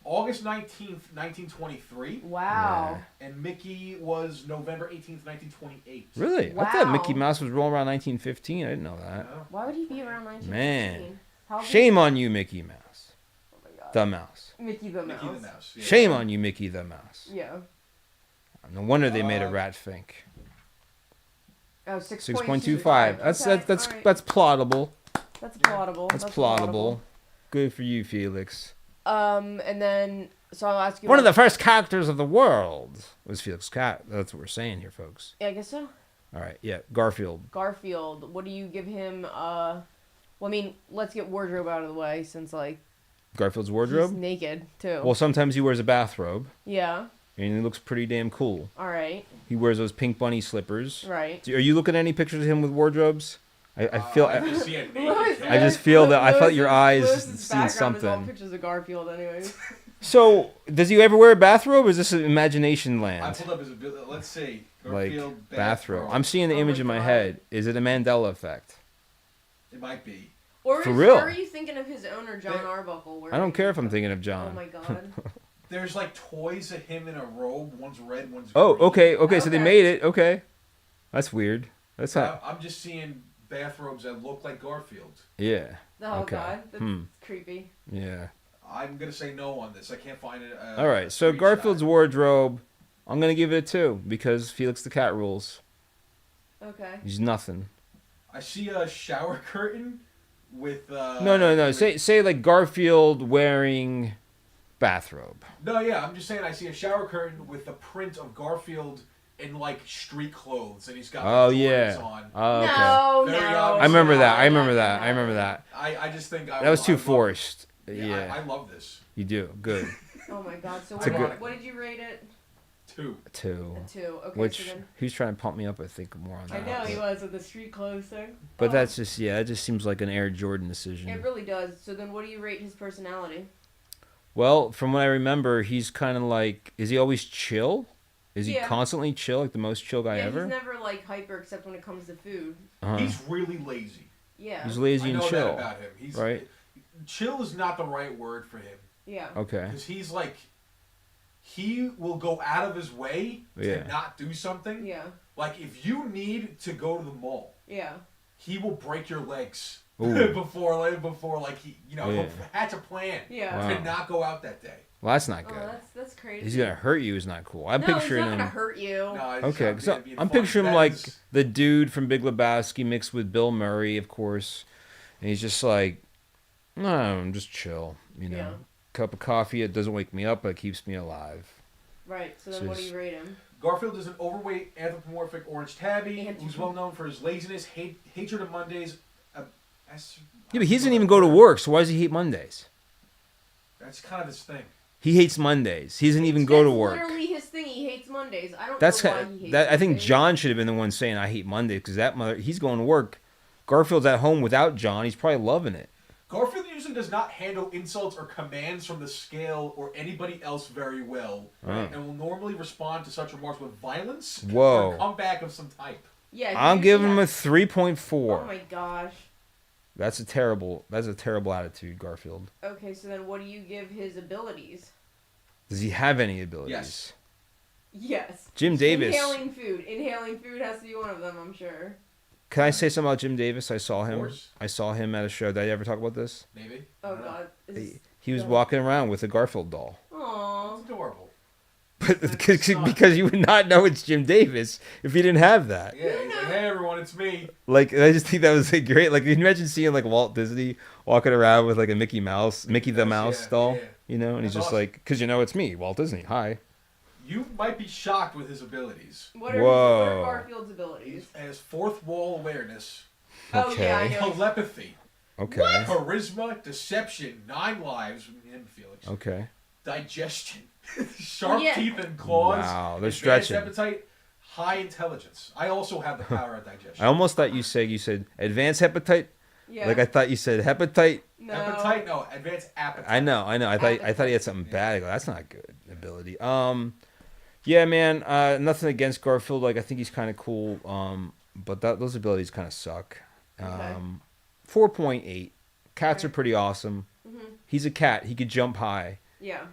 August 19th, 1923. Wow. And Mickey was November 18th, 1928. Really? I thought Wow. Mickey Mouse was rolling around 1915. I didn't know that. Oh. Why would he be around 1915? Man. How old is Shame on you, Mickey Mouse. he? Oh my god. The Mouse. Mickey the Mouse. Mickey the Mouse. Yeah. Shame on you, Mickey the Mouse. Yeah. No wonder they made a rat Fink. Oh, 6.25. That's Okay, that's alright. that's plottable. That's plottable. That's plottable. Good for you, Felix. And then so I'll ask you One of the first characters of the world was Felix Cat. That's what we're saying here, folks. Yeah, I guess so. All right, yeah, Garfield. Garfield. What do you give him? Well, I mean, let's get wardrobe out of the way since like Garfield's He's wardrobe? naked too. Well, sometimes he wears a bathrobe, yeah. and he looks pretty damn cool. All right. He wears those pink bunny slippers. Right. Are you looking at any pictures of him with wardrobes? I feel. I just see a naked cat. I just feel that I felt your eyes Lewis's seeing background is all something. pictures of Garfield, anyways. So, does he ever wear a bathrobe, or is this an imagination I land? pulled up his ability. Let's see. Like Garfield bathrobe. I'm seeing the Oh image my in my God. head. Is it a Mandela effect? It might be. Or For is, real? Or are you thinking of his owner, John There- Arbuckle? I don't care if I'm thinking of Oh John. my god. There's like toys of him in a robe. One's red, one's Oh, green. okay. So they Okay. made it. Okay, that's weird. That's not. I'm just seeing bathrobes that look like Garfield. Yeah. Oh Okay. god, that's Hmm. creepy. Yeah. I'm gonna say no on this. I can't find it. All right. So Garfield's wardrobe, I'm gonna give it a 2 because Felix the cat rules. Okay. He's nothing. I see a shower curtain with. No. with- Say like Garfield wearing bathrobe. No, yeah. I'm just saying. I see a shower curtain with the print of Garfield in like street clothes, and he's got. Oh like, yeah. Jordans on. Oh, okay. No, Very no. obvious. I remember that. I no, remember no, that. I no. remember that. I just think That was too I love- forced. Yeah, Yeah. I love this. You do good. Oh my god. So It's a what, good- what did you rate it? 2. 2. A 2. Okay. Which so then, he was trying to pump me up. I think more on I that. know he was with the street clothes thing. But Oh, that's just that just seems like an Air Jordan decision. It really does. So then, what do you rate his personality? Well, from what I remember, he's kind of like, is he always chill? Is he Yeah. constantly chill, like the most chill guy Yeah, ever? he's never like hyper except when it comes to food. Uh-huh. He's really lazy. Yeah. He's I lazy know and chill. that about him. He's right? Chill is not the right word for him Yeah. Okay. because he's like, he will go out of his way Yeah. to not do something. Yeah. Like if you need to go to the mall, Yeah. he will break your legs Ooh. before like he Yeah. he'll hatch a plan Yeah. Wow. to not go out that day. Well, that's not Oh, good. that's crazy. He's gonna hurt you. Is not cool. I'm no, he's picturing not gonna him. hurt you. No, it's Okay, not so gonna be I'm fun. picturing That like is- the dude from Big Lebowski mixed with Bill Murray, of course, and he's just like, no, I'm just chill, you know. Yeah. Cup of coffee, it doesn't wake me up, but it keeps me alive. Right. So then, So what do he's- you rate him? Garfield is an overweight anthropomorphic orange tabby who's Anthropomorphic. well known for his laziness, hatred of Mondays. Yeah, but he doesn't even go to work, so why does he hate Mondays? That's kind of his thing. He hates Mondays. He doesn't even go to That's work. literally his thing. He hates Mondays. I don't That's know why he hates that. I think Mondays. John should have been the one saying I hate Mondays because that mother he's going to work. Garfield's at home without John. He's probably loving it. Garfield usually does not handle insults or commands from the scale or anybody else very well, and will normally respond to such remarks with violence Whoa. or a comeback of some type. Yeah. he I'm usually giving him a has- 3.4. Oh my gosh. That's a terrible attitude, Garfield. Okay, so then what do you give his abilities? Does he have any abilities? Yes. Yes. Jim Davis. Inhaling food. Inhaling food has to be one of them, I'm sure. Can I say something about Jim Davis? I saw him. course. I saw him at a show. Did I ever talk about this? Maybe. Oh god. He was walking around with a Garfield doll. Aww. It's adorable. But That's not- because you would not know it's Jim Davis if you didn't have that. Yeah, he's like, hey everyone, it's me. Like I just think that was like great. Like can you imagine seeing like Walt Disney walking around with like a Mickey the Mouse Yeah, doll, yeah. you know, and he's That's just awesome. like, because you know it's me, Walt Disney. Hi. You might be shocked with his abilities. What are Whoa. Garfield's He abilities? has fourth wall awareness, Oh yeah, I Okay. know. telepathy, Okay. charisma, deception, 9 lives, him, Felix, Okay. digestion, sharp Yeah. teeth and claws, Wow, they're advanced stretching. appetite, high intelligence. I also have the power of digestion. I almost thought you said advanced hepatite. Yeah. Like I thought you said hepatite. no. Appetite? No, advanced appetite. I know. I thought he had something bad. I go, that's not a good ability. Yeah, man. Nothing against Garfield. Like I think he's kind of cool. But those abilities kind of suck. Okay. 4.8. Cats are Right. pretty awesome. Mhm. He's a cat. He could jump high. Yeah.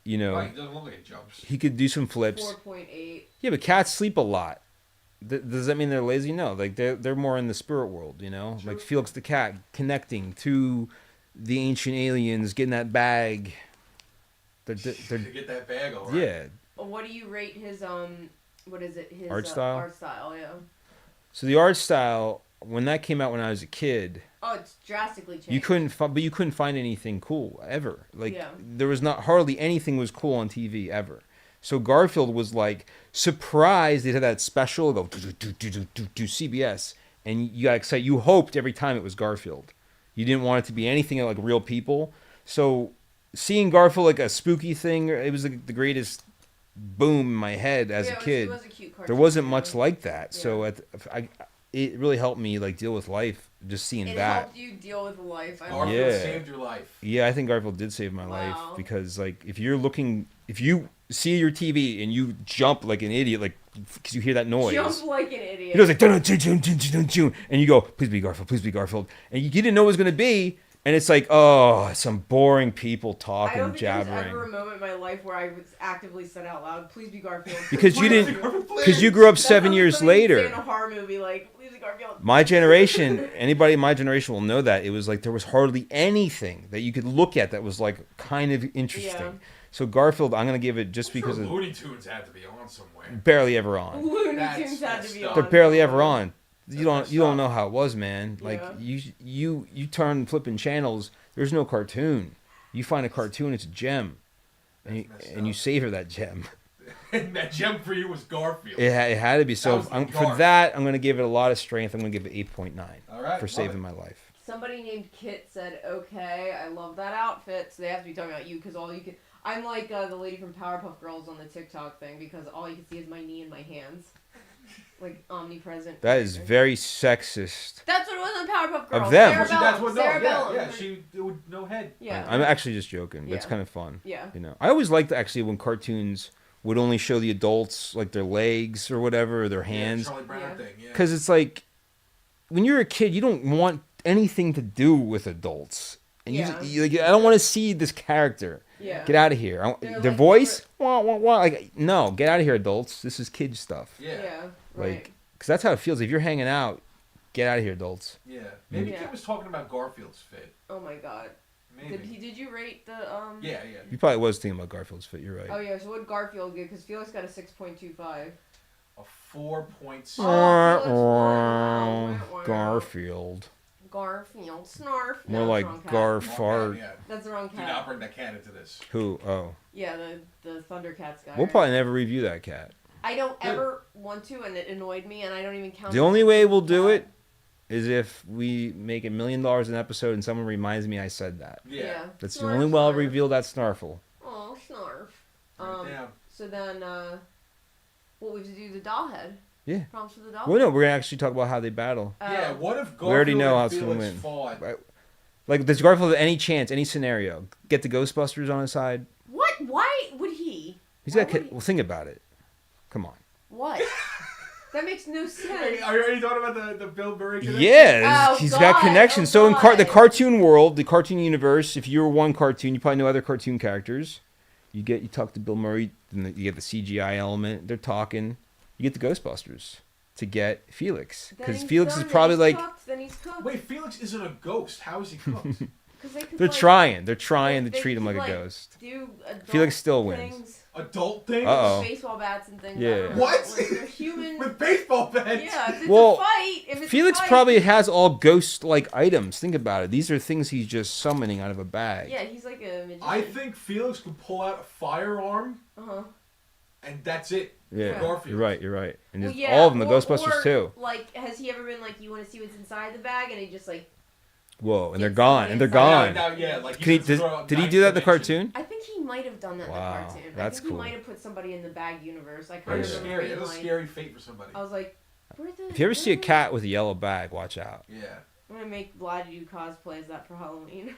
You know, Right, he doesn't look like he jumps. he could do some flips. 4.8. Yeah, but cats sleep a lot. Does that mean they're lazy? No, like they're more in the spirit world, you know. Sure. Like Felix the cat connecting to the ancient aliens, getting that bag. They're To get that bag all right. yeah. What do you rate his what is it? His Art style? Art style, yeah. So the art style, when that came out when I was a kid, Oh, it's drastically changed. you couldn't find anything cool ever. Like Yeah. there was not hardly anything was cool on TV ever. So Garfield was like surprised they had that special go do CBS, and you got excited. You hoped every time it was Garfield. You didn't want it to be anything like real people. So seeing Garfield like a spooky thing, it was like the greatest boom in my head as a kid. It was a cute cartoon. There wasn't much really. like that. So it really helped me like deal with life just seeing It that. helped you deal with life. Garfield saved your life. Yeah, I think Garfield did save my life because like if you see your TV and you jump like an idiot, like because you hear that noise. Jump like an idiot. It was like dun, dun, dun, dun, dun, dun, and you go, please be Garfield, and you didn't know what it was gonna be. And it's like, oh, some boring people talking, I don't think jabbering. there's ever a moment in my life where I was actively said out loud, "Please be Garfield." Because you grew up 7 years later. In a horror movie, like, "Please be Garfield." My generation, anybody in my generation will know that it was like there was hardly anything that you could look at that was like kind of interesting. Yeah. So Garfield, I'm gonna give it just because of Looney Tunes had to be on somewhere. barely ever on. Looney Tunes had to be on. They're barely ever on. You don't know how it was, man. Like Yeah. you turn flipping channels. There's no cartoon. You find a cartoon, it's a gem, and you savor that gem. And that gem for you was Garfield. It had to be. So for that, I'm gonna give it a lot of strength. I'm gonna give it 8.9 All for saving my life. Somebody named Kit said, "Okay, I love that outfit." So they have to be talking about you because all you can. I'm like the lady from Powerpuff Girls on the TikTok thing because all you can see is my knee and my hands, like omnipresent. That is very sexist. That's what it was on Powerpuff Girls. Of them. Sarah Bellum. Yeah, she would no head. Yeah. I'm actually just joking. It's Yeah. kind of fun. Yeah. You know, I always liked actually when cartoons would only show the adults like their legs or whatever, or their hands, Charlie Brown Yeah. thing. Yeah. because it's like when you're a kid, you don't want anything to do with adults, and you like, I don't want to see this character. Yeah. Get out of here. They're Their like- voice, wah, wah, wah. Like, no, get out of here, adults. This is kid stuff. Yeah. Yeah. Right. Like, because that's how it feels. If you're hanging out, get out of here, adults. Yeah. Maybe Yeah. Kit was talking about Garfield's fit. Oh my God. Maybe. Did you rate the Yeah. You probably was thinking about Garfield's fit. You're right. Oh yeah. So what did Garfield get? Because Felix got a 6.25. A 4.6. Garfield. Garfield. Snarf. More No, like that's the wrong cat. Garfart. Yeah. That's the wrong Do cat. not bring that cat into this. Who? Oh. Yeah, the Thundercats guy. We'll right? probably never review that cat. I don't ever want to, and it annoyed me, and I don't even count. The only way we'll do it is if we make $1 million an episode and someone reminds me I said that. Yeah. That's the Snarf, only way I'll Snarf. reveal that snarfle. Oh, Snarf. Write it down. So then, what we have to do the doll head. Yeah. Prompts for the doll. Well, no, we're gonna actually talk about how they battle. Yeah. What if Garfield We already know how and it's gonna Felix win. fought? Right. Like, does Garfield have any chance, any scenario? Get the Ghostbusters on his side? What? Why would he? He's Why got. would he? Well, think about it. Come on. What? That makes no sense. Are you talking about the Bill Murray connection? Yeah, Oh, he's God. got connections. Oh, So in the God. cartoon world, the cartoon universe, if you're one cartoon, you probably know other cartoon characters. You talk to Bill Murray, and you get the CGI element. They're talking. You get the Ghostbusters to get Felix, Then because he's Felix done, is probably then he's like cooked, then he's cooked. Wait, Felix isn't a ghost. How is he cooked? 'Cause they could, they're like, trying. They're trying they to treat him could, like a like, ghost. Do adult Felix still wins. things, Adult things? Uh-oh. baseball bats and things. Yeah. I don't know. What? Like, they're human. With baseball bats? Yeah, if it's Well, a fight, if it's Felix a fight, probably has all ghost-like items. Think about it. These are things he's just summoning out of a bag. Yeah, he's like a magician. I think Felix could pull out a firearm, Uh-huh. and that's it. Yeah, For Garfield. you're right. You're right. And Well, there's yeah, all of them, the or- Ghostbusters or, too. Like, has he ever been like, you want to see what's inside the bag, and he just like, Whoa, and they're It's gone, and they're inside. gone. Yeah, like Can he, used to did, throw out did he knife do that in the dimension. cartoon? I think he might have done that Wow, in the cartoon. that's I think cool. he might have put somebody in the bag universe. I kind Very of That's good. remember scary. being That's a like, scary fate for somebody. I was like, where the? If you ever see a where- cat with a yellow bag, watch out. Yeah. I'm gonna make Vlad do cosplay as that for Halloween.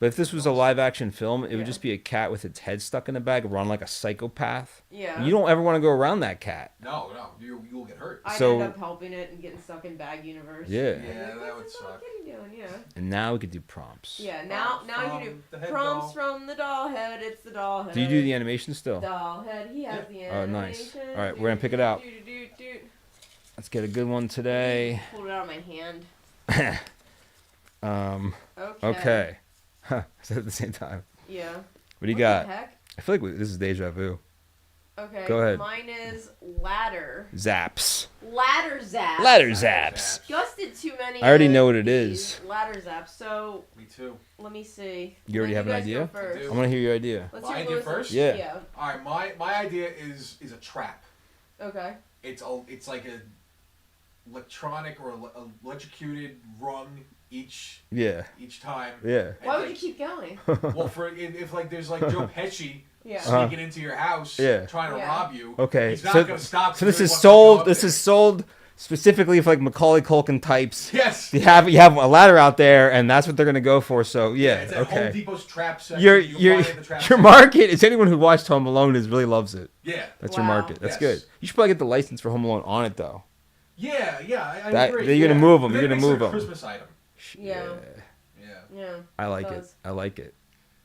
But if this was a live-action film, it Yeah. would just be a cat with its head stuck in a bag, run like a psychopath. Yeah. And you don't ever want to go around that cat. No, you'll get hurt. I So- ended up helping it and getting stuck in bag universe. Yeah. Yeah, Like, that what's would this suck. little kitty doing? Yeah. And now we could do prompts. Yeah. Now you do The head prompts doll. from the doll head. It's the doll head. Do you do the animation still? doll head? He has the Oh, animation. nice. All right, we're gonna pick it out. Let's get a good one today. Pulled it out of my hand. Okay. Okay. Huh, said it at the same time. Yeah. What do you What got? The heck? I feel like this is deja vu. Okay. Go ahead. Mine is ladder. Zaps. Ladder zap. Ladder zaps. Gus did too many. I already know what it these is. Ladder zap. So Me too. let me see. You already Let have an guys idea? go first. I do. I want to hear your idea. Let's My hear idea Lewis's. first? Yeah. Yeah. All right, my idea is a trap. Okay. It's like a electronic or electrocuted rung each Yeah. time. Yeah. And, Why would like, you keep going? Well, for if like there's like Joe Pesci Yeah. sneaking into your house, Yeah. trying to Yeah. rob you. Okay. He's not So, gonna stop. so till this he is wants to go sold. up This there. is sold specifically for like Macaulay Culkin types. Yes. You have a ladder out there, and that's what they're gonna go for. So yeah. It's at Home Okay. Depot's trap section. Your You can your find it in the trap your section. market is anyone who watched Home Alone really loves it. Yeah. That's your Wow. market. That's Yes. good. You should probably get the license for Home Alone on it though. Yeah. I That- agree. you're gonna yeah. move 'em, But you're then gonna it move makes it a 'em. Christmas item. Yeah. Yeah. Yeah. I like it. does. I like it.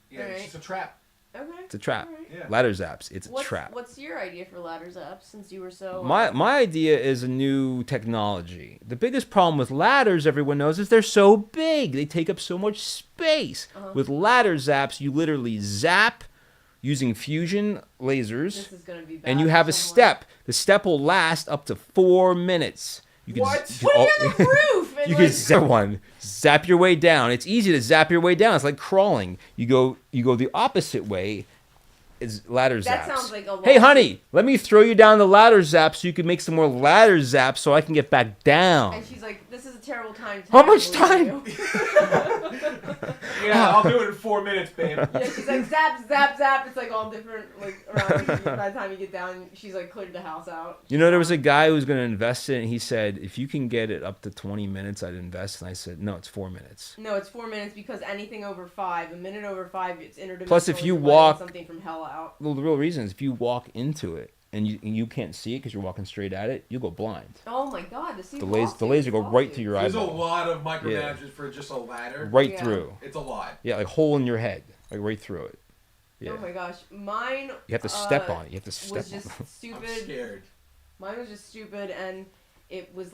Yeah. It's Alright. just a trap. Okay. It's a trap. Alright. Yeah. Ladder zaps. It's a trap. What's your idea for ladders up? Since you were so My idea is a new technology. The biggest problem with ladders, everyone knows, is they're so big. They take up so much space. With ladder zaps, you literally zap using fusion lasers, This is gonna be bad. and you for have a someone. step. The step will last up to 4 minutes. You can What? Put it on the roof. And You like, can zap your way down. It's easy to zap your way down. It's like crawling. You go the opposite way. It's ladder zaps. That sounds like a Hey, lot. honey, let me throw you down the ladder zap so you can make some more ladder zaps so I can get back down. And she's like, "This is a terrible time." to How much tackle you." Yeah, I'll do it in 4 minutes, babe. Yeah, she's like zap, zap, zap. It's like all different, like around. By the time you get down, she's like cleared the house out. You know, there was a guy who was going to invest in it, and he said, if you can get it up to 20 minutes, I'd invest. And I said, no, it's 4 minutes. No, it's 4 minutes because anything over 5, a minute over 5, it's interdimensional. Plus, if you you're letting walk- something from hell out. Well, the real reason is if you walk into it and you can't see it because you're walking straight at it, you'll go blind. Oh my God, to see The laser go right to your There's a eyeball. lot of micromanagements for just a ladder. Right Yeah. through. It's a lot. Yeah, like hole in your head. Like right through it. Yeah. Oh my gosh, mine. You have to step on it. You have to Was step on just it. I'm stupid. scared. Mine was just stupid, and it was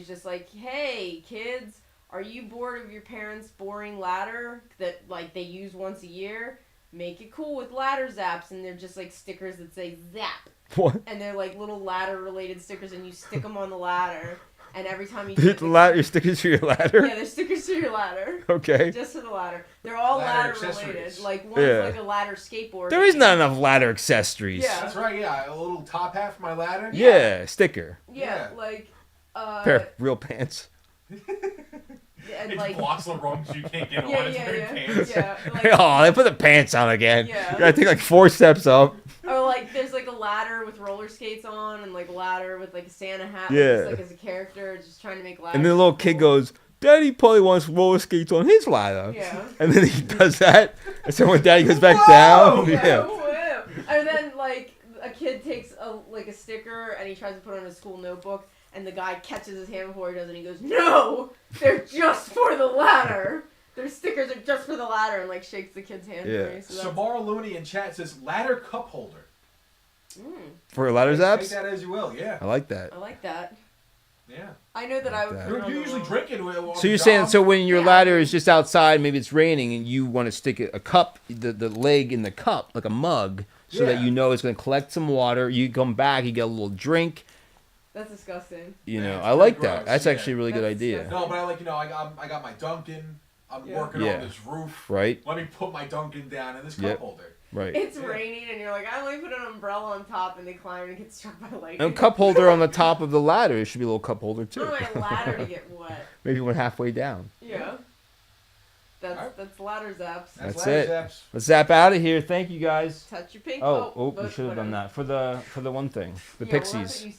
just like, hey kids, are you bored of your parents' boring ladder that like they use once a year? Make it cool with ladder zaps, and they're just like stickers that say zap, What? and they're like little ladder related stickers, and you stick them on the ladder, and every time you The ladder, your stickers to your ladder? yeah, they're stickers to your ladder. Okay. Just to the ladder. They're all Ladder ladder related. accessories. Like one's Yeah. like a ladder skateboard. There is not enough ladder accessories. Yeah. That's right, yeah. A little top half of my ladder. Yeah, sticker. Yeah, Yeah. like Pair of real pants. and It like blocks the rungs you can't get yeah, on. It's very pants. yeah. Like, Oh, they put the pants on again. Yeah. You gotta take like 4 steps up. or like there's like a ladder with roller skates on, and like a ladder with like a Santa hat. Yeah. Just, like as a character, just trying to make ladders. And then the little kid cool. goes, Daddy probably wants roller skates on his ladder. Yeah. And then he does that. And so when Daddy goes back Whoa! down, Yeah. yeah. Woo. And then like a kid takes a sticker and he tries to put it on his school notebook, and the guy catches his hand before he does it, and he goes, "No, they're just for the ladder. Their stickers are just for the ladder," and like shakes the kid's hand. Yeah. For me, so that's, Samara Looney in chat says ladder cup holder. For ladder Take zaps? that as you will, yeah. I like that. I like that. Yeah. I know that I would. that. put it You're on the usually wall. drinking. So you're saying, so when your Yeah. ladder is just outside, maybe it's raining, and you want to stick a cup, the leg in the cup, like a mug, so that Yeah. you know it's going to collect some water. You come back, you get a little drink. That's disgusting. You Yeah, know, it's I like pretty that. gross, That's yeah. actually a really good That's idea. disgusting. No, but I like, I got my Dunkin'. I'm Yeah. working Yeah. on this roof. Right? Let me put my Dunkin' down in this cup Yep. holder. Right. It's Yeah. raining, and you're like, I only put an umbrella on top, and they climb and get struck by lightning. And a cup holder on the top of the ladder. It should be a little cup holder I too. want my ladder to get wet. Maybe one halfway down. Yeah. Alright. That's ladder zaps. That's ladder it. zaps. Let's zap out of here. Thank you guys. Touch your pink. Oh, we but should have done whatever. that for the one thing. The Yeah, well, that's what pixies. you said.